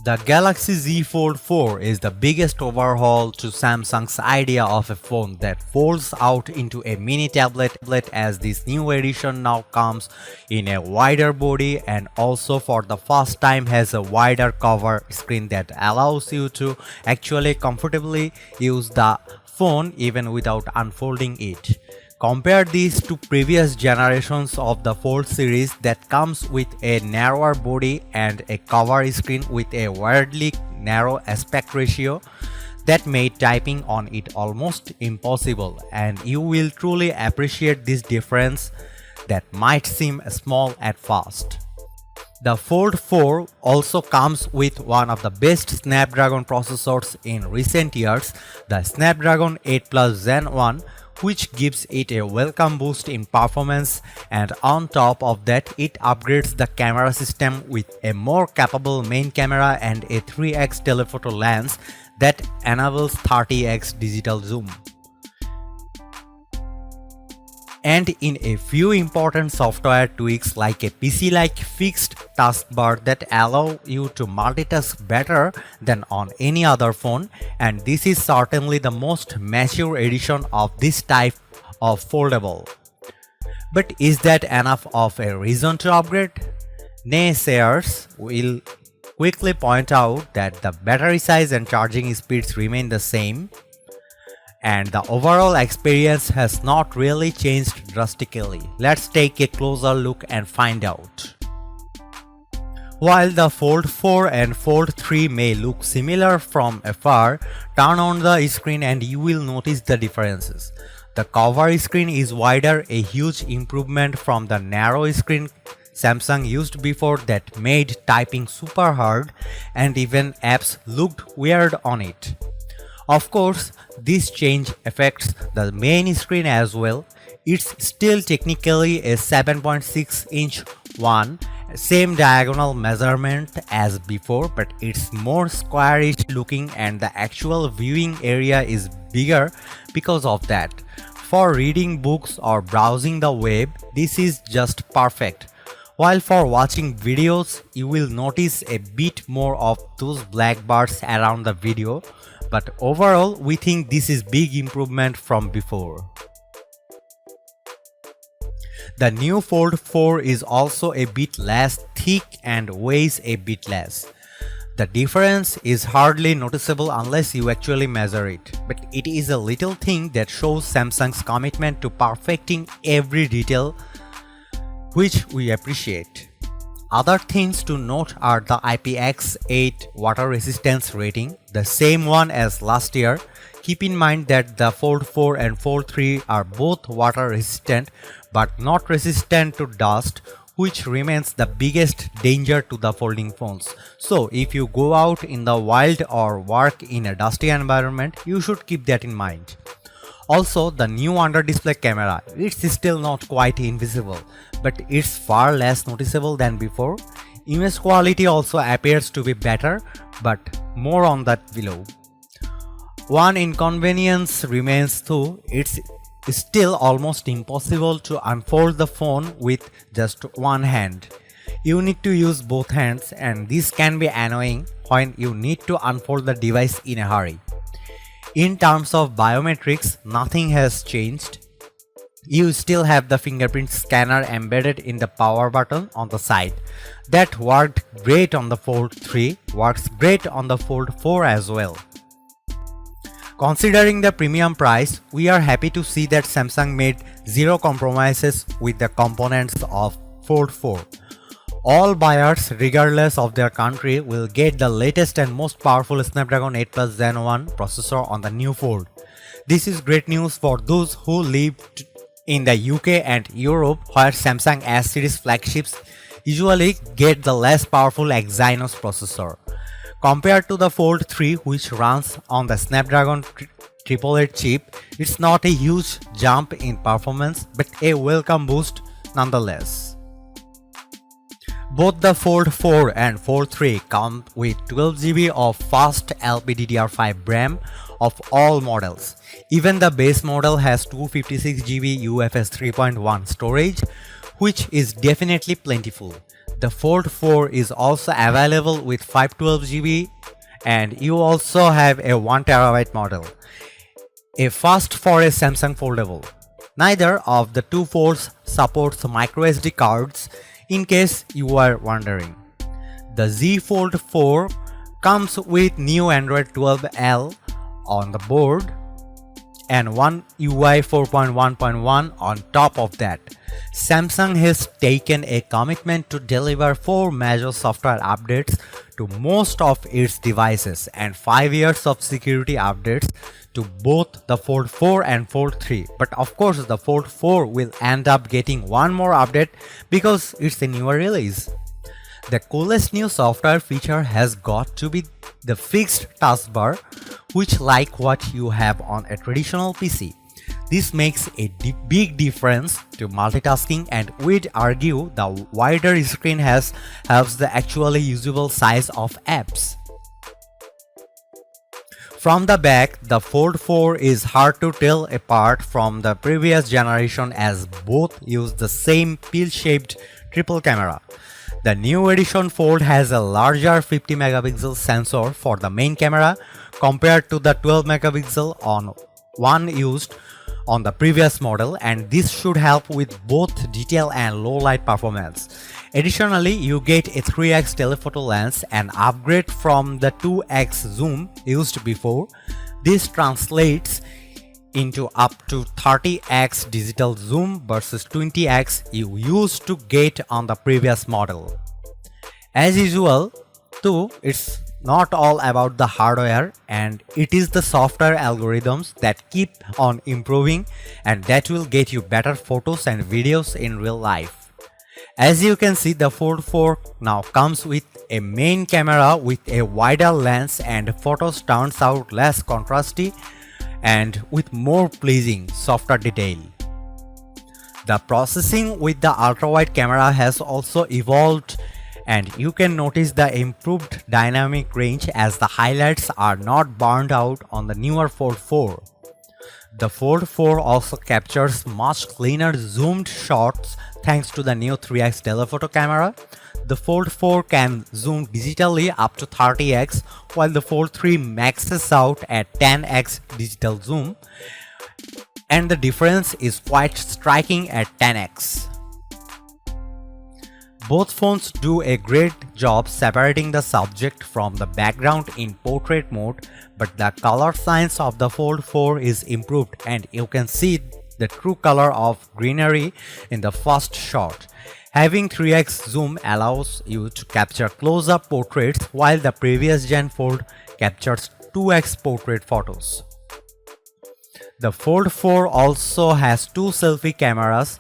The Galaxy Z Fold 4 is the biggest overhaul to Samsung's idea of a phone that folds out into a mini tablet, as this new edition now comes in a wider body and also for the first time has a wider cover screen that allows you to actually comfortably use the phone even without unfolding it. Compare these to previous generations of the Fold series that comes with a narrower body and a cover screen with a weirdly narrow aspect ratio that made typing on it almost impossible, and you will truly appreciate this difference that might seem small at first. The Fold 4 also comes with one of the best Snapdragon processors in recent years, the Snapdragon 8 Plus Gen 1, which gives it a welcome boost in performance, and on top of that it upgrades the camera system with a more capable main camera and a 3x telephoto lens that enables 30x digital zoom. And in a few important software tweaks like a PC-like fixed taskbar that allow you to multitask better than on any other phone, and this is certainly the most mature edition of this type of foldable. But is that enough of a reason to upgrade? Naysayers will quickly point out that the battery size and charging speeds remain the same, and the overall experience has not really changed drastically. Let's take a closer look and find out. While the Fold 4 and Fold 3 may look similar from afar, turn on the screen and you will notice the differences. The cover screen is wider, a huge improvement from the narrow screen Samsung used before that made typing super hard and even apps looked weird on it. Of course, this change affects the main screen as well. It's still technically a 7.6-inch one, same diagonal measurement as before, but it's more squarish looking and the actual viewing area is bigger because of that. For reading books or browsing the web, this is just perfect. While for watching videos, you will notice a bit more of those black bars around the video, but overall we think this is big improvement from before. The new Fold 4 is also a bit less thick and weighs a bit less. The difference is hardly noticeable unless you actually measure it, but it is a little thing that shows Samsung's commitment to perfecting every detail, which we appreciate. Other things to note are the IPX8 water resistance rating, the same one as last year. Keep in mind that the Fold 4 and Fold 3 are both water resistant but not resistant to dust, which remains the biggest danger to the folding phones. So if you go out in the wild or work in a dusty environment, you should keep that in mind. Also, the new under-display camera, it's still not quite invisible, but it's far less noticeable than before. Image quality also appears to be better, but more on that below. One inconvenience remains though, it's still almost impossible to unfold the phone with just one hand. You need to use both hands, and this can be annoying when you need to unfold the device in a hurry. In terms of biometrics, nothing has changed. You still have the fingerprint scanner embedded in the power button on the side. That worked great on the Fold 3, works great on the Fold 4 as well. Considering the premium price, we are happy to see that Samsung made zero compromises with the components of Fold 4. All buyers, regardless of their country, will get the latest and most powerful Snapdragon 8 Plus Gen 1 processor on the new Fold. This is great news for those who live in the UK and Europe, where Samsung S series flagships usually get the less powerful Exynos processor. Compared to the Fold 3, which runs on the Snapdragon 888 chip, it's not a huge jump in performance, but a welcome boost nonetheless. Both the Fold 4 and Fold 3 come with 12GB of fast LPDDR5 RAM of all models. Even the base model has 256GB UFS 3.1 storage, which is definitely plentiful. The Fold 4 is also available with 512GB, and you also have a 1TB model, a first for a Samsung foldable. Neither of the two folds supports microSD cards, in case you are wondering. The Z Fold 4 comes with new Android 12L on the board and One UI 4.1.1 on top of that. Samsung has taken a commitment to deliver 4 major software updates to most of its devices and 5 years of security updates to both the Fold 4 and Fold 3. But of course, the Fold 4 will end up getting one more update because it's a newer release. The coolest new software feature has got to be the fixed taskbar, which like what you have on a traditional PC. This makes a big difference to multitasking, and we'd argue the wider screen helps the actually usable size of apps. From the back, the Fold 4 is hard to tell apart from the previous generation as both use the same pill-shaped triple camera. The new edition Fold has a larger 50 megapixel sensor for the main camera compared to the 12 megapixel one used on the previous model, and this should help with both detail and low light performance. Additionally, you get a 3x telephoto lens, an upgrade from the 2x zoom used before. This translates into up to 30x digital zoom versus 20x you used to get on the previous model. As usual, though, it's not all about the hardware, and it is the software algorithms that keep on improving and that will get you better photos and videos in real life. As you can see, the Fold 4 now comes with a main camera with a wider lens, and photos turns out less contrasty and with more pleasing softer detail. The processing with the ultra-wide camera has also evolved, and you can notice the improved dynamic range as the highlights are not burned out on the newer Fold 4. The Fold 4 also captures much cleaner zoomed shots thanks to the new 3x telephoto camera. The Fold 4 can zoom digitally up to 30x, while the Fold 3 maxes out at 10x digital zoom, and the difference is quite striking at 10x. Both phones do a great job separating the subject from the background in portrait mode, but the color science of the Fold 4 is improved, and you can see the true color of greenery in the first shot. Having 3x zoom allows you to capture close-up portraits, while the previous gen Fold captures 2x portrait photos. The Fold 4 also has 2 selfie cameras,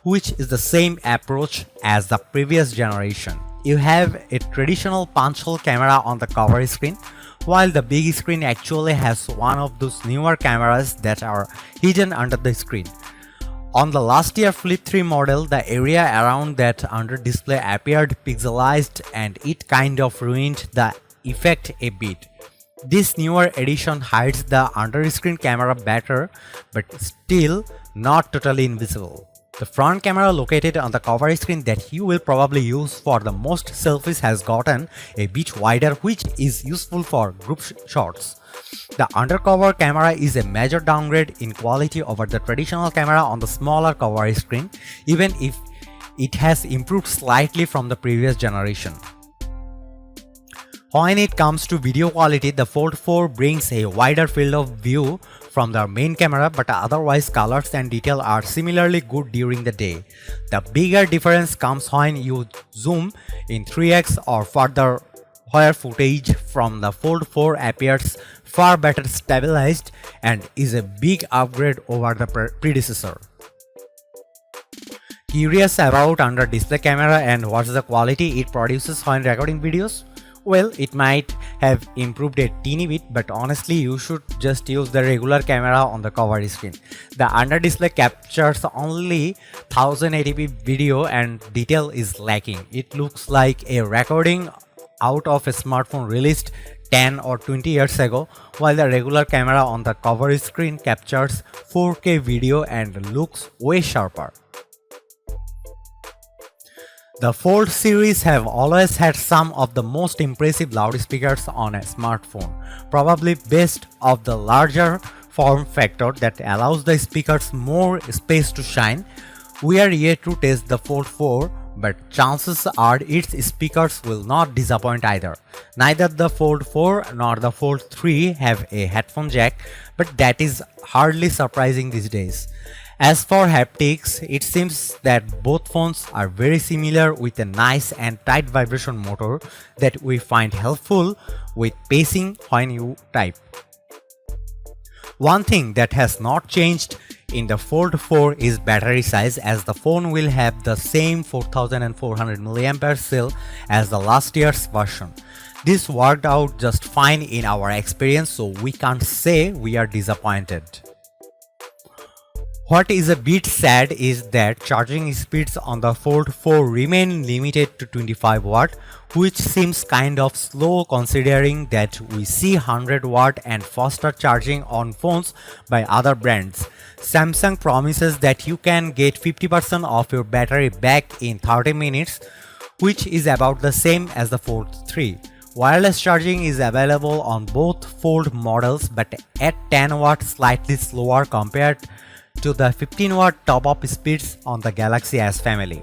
which is the same approach as the previous generation. You have a traditional punch hole camera on the cover screen, while the big screen actually has one of those newer cameras that are hidden under the screen. On the last year Flip 3 model, the area around that under display appeared pixelized, and it kind of ruined the effect a bit. This newer edition hides the under screen camera better, but still not totally invisible. The front camera located on the cover screen that you will probably use for the most selfies has gotten a bit wider, which is useful for group shots. The undercover camera is a major downgrade in quality over the traditional camera on the smaller cover screen, even if it has improved slightly from the previous generation. When it comes to video quality, the Fold 4 brings a wider field of view from the main camera, but otherwise colors and detail are similarly good during the day. The bigger difference comes when you zoom in 3x or further, where footage from the Fold 4 appears far better stabilized and is a big upgrade over the predecessor. Curious about under display camera and what's the quality it produces when recording videos? Well, it might have improved a teeny bit, but honestly you should just use the regular camera on the cover screen. The under display captures only 1080p video and detail is lacking. It looks like a recording out of a smartphone released 10 or 20 years ago, while the regular camera on the cover screen captures 4K video and looks way sharper. The Fold series have always had some of the most impressive loudspeakers on a smartphone, probably best of the larger form factor that allows the speakers more space to shine. We are yet to test the Fold 4, but chances are its speakers will not disappoint either. Neither the Fold 4 nor the Fold 3 have a headphone jack, but that is hardly surprising these days. As for haptics, it seems that both phones are very similar with a nice and tight vibration motor that we find helpful with pacing when you type. One thing that has not changed in the Fold 4 is battery size, as the phone will have the same 4400 mAh cell as the last year's version. This worked out just fine in our experience, so we can't say we are disappointed. What is a bit sad is that charging speeds on the Fold 4 remain limited to 25 watt, which seems kind of slow considering that we see 100 watt and faster charging on phones by other brands. Samsung promises that you can get 50% of your battery back in 30 minutes, which is about the same as the Fold 3. Wireless charging is available on both Fold models, but at 10 watt, slightly slower compared to the 15 watt top-up speeds on the Galaxy S family.